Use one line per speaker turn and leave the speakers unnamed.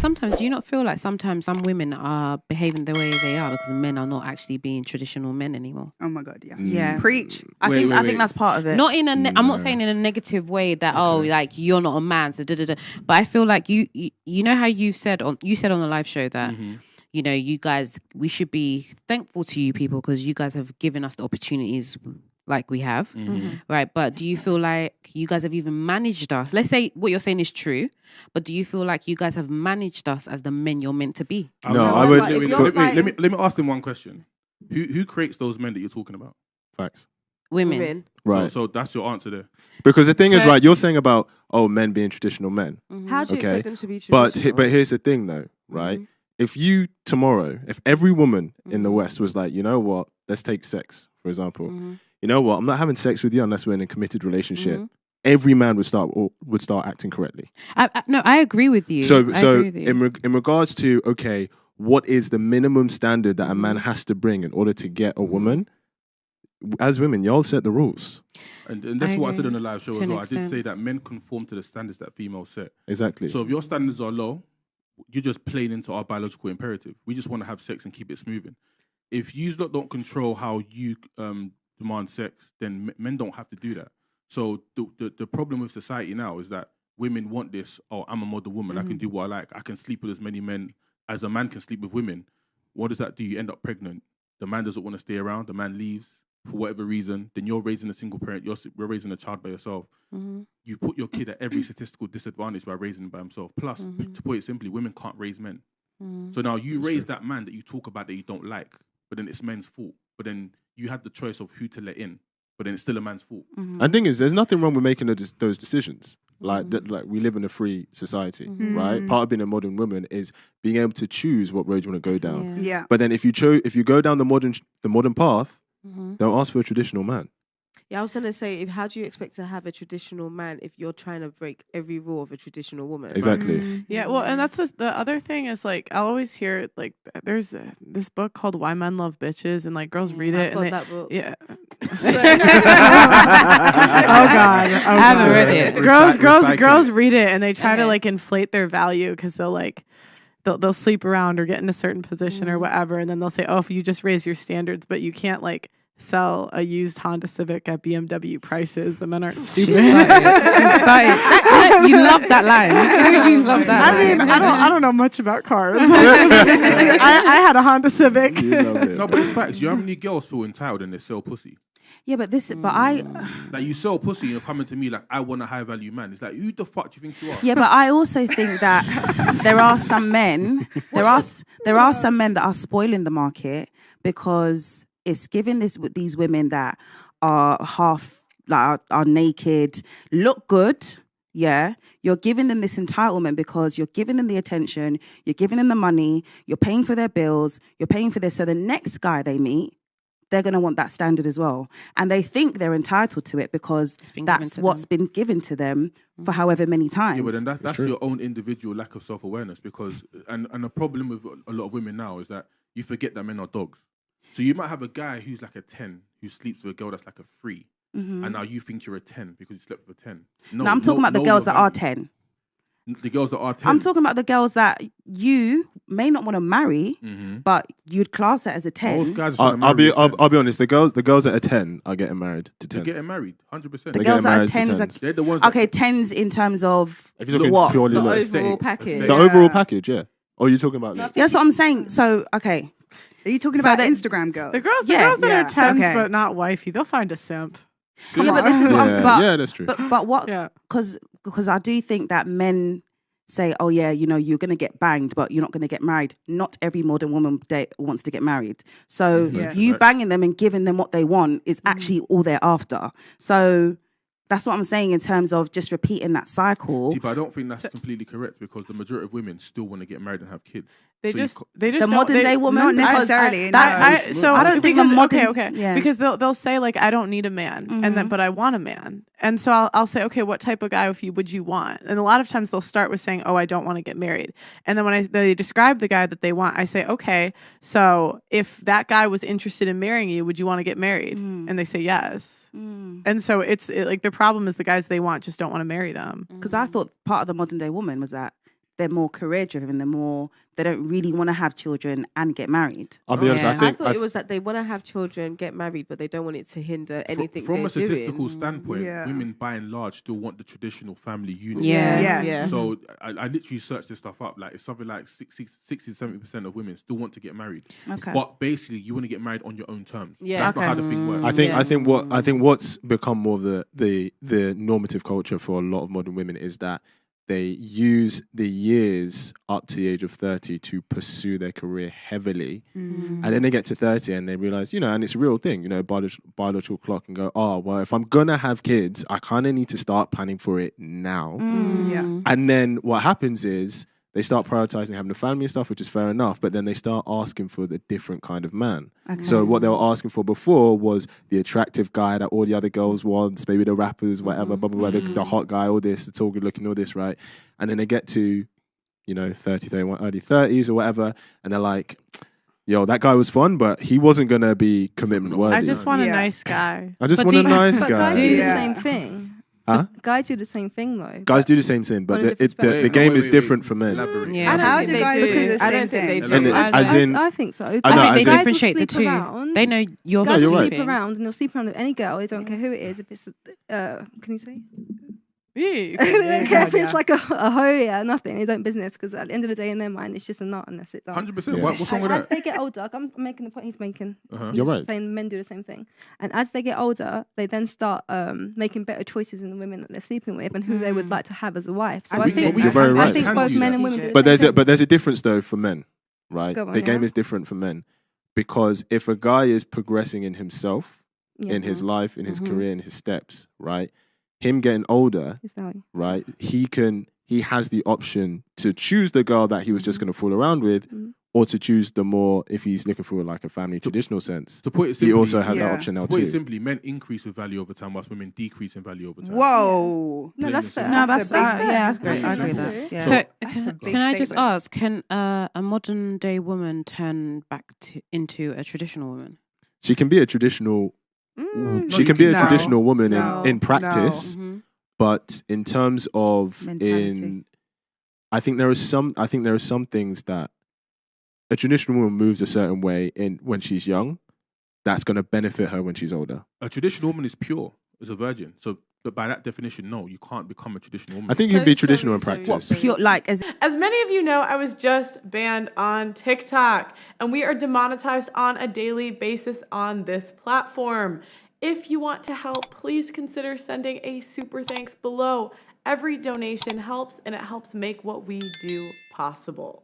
sometimes, do you not feel like sometimes some women are behaving the way they are because men are not actually being traditional men anymore?
Oh my God, yes.
Yeah.
Preach.
I think that's part of it.
Not in a, I'm not saying in a negative way that like you're not a man, so da. But I feel like you know how you said on the live show that you know, you guys, we should be thankful to you people because you guys have given us the opportunities like we have, right? But do you feel like you guys have even managed us? Let's say what you're saying is true, but do you feel like you guys have managed us as the men you're meant to be?
No, I would. Let me ask them one question. Who creates those men that you're talking about?
Facts.
Women.
Right.
So that's your answer there.
Because the thing is, right, you're saying about, men being traditional men.
How do you expect them to be traditional?
But here's the thing though, right? If you tomorrow, if every woman in the West was like, you know what, let's take sex, for example. You know what, I'm not having sex with you unless we're in a committed relationship. Every man would start acting correctly.
No, I agree with you.
So in regards to, okay, what is the minimum standard that a man has to bring in order to get a woman? As women, y'all set the rules.
And that's what I said on the live show as well. I did say that men conform to the standards that females set.
Exactly.
So if your standards are low, you're just playing into our biological imperative. We just want to have sex and keep it smoothing. If you don't control how you demand sex, then men don't have to do that. So the problem with society now is that women want this, I'm a model woman, I can do what I like, I can sleep with as many men as a man can sleep with women. What does that do? You end up pregnant. The man doesn't want to stay around, the man leaves for whatever reason, then you're raising a single parent, you're raising a child by yourself. You put your kid at every statistical disadvantage by raising him by himself. Plus, to put it simply, women can't raise men. So now you raise that man that you talk about that you don't like, but then it's men's fault. But then you had the choice of who to let in, but then it's still a man's fault.
And the thing is, there's nothing wrong with making those decisions. Like we live in a free society, right? Part of being a modern woman is being able to choose what road you want to go down.
Yeah.
But then if you go down the modern path, don't ask for a traditional man.
Yeah, I was going to say, how do you expect to have a traditional man if you're trying to break every rule of a traditional woman?
Exactly.
Yeah, well, and that's the other thing is, like, I'll always hear, like, there's this book called Why Men Love Bitches, and, like, girls read it.
I've got that book.
Yeah. Oh, God. I
haven't read it.
Girls read it, and they try to, like, inflate their value because they'll sleep around or get in a certain position or whatever, and then they'll say, oh, if you just raise your standards, but you can't, like, sell a used Honda Civic at BMW prices. The men aren't stupid.
She started. You love that line. You love that
line. I don't know much about cars. I had a Honda Civic.
No, but it's facts. You know how many girls feel entitled and they sell pussy?
Yeah, but
like, you sell pussy and you're coming to me like, I want a high value man. It's like, who the fuck do you think you are?
Yeah, but I also think that there are some men, there are some men that are spoiling the market because it's giving these women that are half, like, are naked, look good. Yeah, you're giving them this entitlement because you're giving them the attention, you're giving them the money, you're paying for their bills, you're paying for this. So the next guy they meet, they're going to want that standard as well. And they think they're entitled to it because that's what's been given to them for however many times.
Yeah, but then that's your own individual lack of self-awareness because, and the problem with a lot of women now is that you forget that men are dogs. So you might have a guy who's like a 10 who sleeps with a girl that's like a 3. And now you think you're a 10 because you slept with a 10.
No, I'm talking about the girls that are 10.
The girls that are 10.
I'm talking about the girls that you may not want to marry, but you'd class it as a 10.
I'll be honest. The girls that are 10 are getting married to 10.
They're getting married, 100%.
The girls that are 10s
they're the ones.
Okay, 10s in terms of
if you're
what?
Purely
the overall package.
The overall package, yeah. Or you're talking about?
Yeah, that's what I'm saying. So, okay.
Are you talking about the Instagram girls?
The girls that are 10s but not wifey, they'll find a simp.
Yeah, but this is
yeah, that's true.
But what? Because I do think that men say, oh yeah, you know, you're going to get banged, but you're not going to get married. Not every modern woman wants to get married. So you banging them and giving them what they want is actually all they're after. So that's what I'm saying in terms of just repeating that cycle.
See, but I don't think that's completely correct because the majority of women still want to get married and have kids.
They just
the modern day woman,
not necessarily.
So
I don't think the modern,
okay. Yeah. Because they'll say like, I don't need a man, and then but I want a man, and so I'll say, okay, what type of guy would you want? And a lot of times they'll start with saying, oh, I don't want to get married, and then when they describe the guy that they want, I say, okay, so if that guy was interested in marrying you, would you want to get married? And they say yes, and so it's like the problem is the guys they want just don't want to marry them.
Because I thought part of the modern day woman was that they're more career driven. They don't really want to have children and get married.
I'll be honest.
Yeah.
I thought it was that they want to have children, get married, but they don't want it to hinder anything
From
they're
a statistical
doing.
standpoint,
Yeah.
women by and large still want the traditional family unit.
Yeah.
Yes.
Yeah.
So I literally searched this stuff up. Like it's something like 60-70% of women still want to get married.
Okay.
But basically, you want to get married on your own terms.
Yeah.
That's not how the thing works.
I think what's become more of the normative culture for a lot of modern women is that they use the years up to the age of 30 to pursue their career heavily. And then they get to 30 and they realize, and it's a real thing, biological clock, and go, oh, well, if I'm going to have kids, I kind of need to start planning for it now.
Yeah.
And then what happens is they start prioritizing having a family and stuff, which is fair enough, but then they start asking for the different kind of man.
Okay.
So what they were asking for before was the attractive guy that all the other girls want, maybe the rappers, whatever, blah, blah, blah, the hot guy, all this, it's all good looking, all this, right? And then they get to, 30, 31, early 30s or whatever, and they're like, yo, that guy was fun, but he wasn't going to be commitment worthy.
I just want a
Yeah.
nice guy.
I just
But
want
do
a
you-
nice
But
guy.
guys do the
Yeah.
same thing.
Huh?
But guys do the same thing though.
Guys do the same thing,
On a
but
different
the
spectrum.
game is different for men.
Elaborate.
Yeah.
I don't
How
think
do
they
guys
do.
do the
I
same
don't think they
thing?
do.
And
I
as in,
I think so.
I know,
I think
as
they
in-
Guys will
differentiate the
sleep
two.
around.
They know you're
Guys
you're
will
right.
sleep
sleeping.
around and they'll sleep around with any girl. They don't care who it is. If it's, can you say?
Yeah,
They don't care if
yeah.
it's like a hoe, nothing. They don't business because at the end of the day, in their mind, it's just a nut and that's it. Done.
100%.
Yeah.
What's wrong with
As
that?
they get older, I'm making the point he's making.
Uh-huh.
You're
He's
right.
saying men do the same thing. And as they get older, they then start making better choices in the women that they're sleeping with and who they would like to have as a wife. So I think
You're very right.
both men and women do the
But
same thing.
there's a difference though for men, right?
Go on,
The game
yeah.
is different for men because if a guy is progressing in himself,
Yeah.
in his life, in his career, in his steps, right? Him getting older,
It's value.
right? He has the option to choose the girl that he was just going to fool around with, or to choose the more if he's looking for like a family traditional sense.
To put it
He
simply,
also has
Yeah.
that option now
to put it
too.
simply, men increase in value over time, whilst women decrease in value over time.
Whoa.
No, that's fair.
No, that's
That's a big
that's great. I agree with
That's
that. Yeah.
So
That's
can,
a big
can I just
statement.
ask, can a modern day woman turn back into a traditional woman?
She can be a traditional.
Mm.
She can be a
No.
traditional woman
No.
in practice,
Mm-hmm.
but in terms of
Mentality.
I think there are some things that a traditional woman moves a certain way in when she's young, that's going to benefit her when she's older.
A traditional woman is pure, is a virgin. So, but by that definition, no, you can't become a traditional woman.
I think you can be traditional in practice.
Pure, like as
As many of you know, I was just banned on TikTok, and we are demonetized on a daily basis on this platform. If you want to help, please consider sending a super thanks below. Every donation helps, and it helps make what we do possible.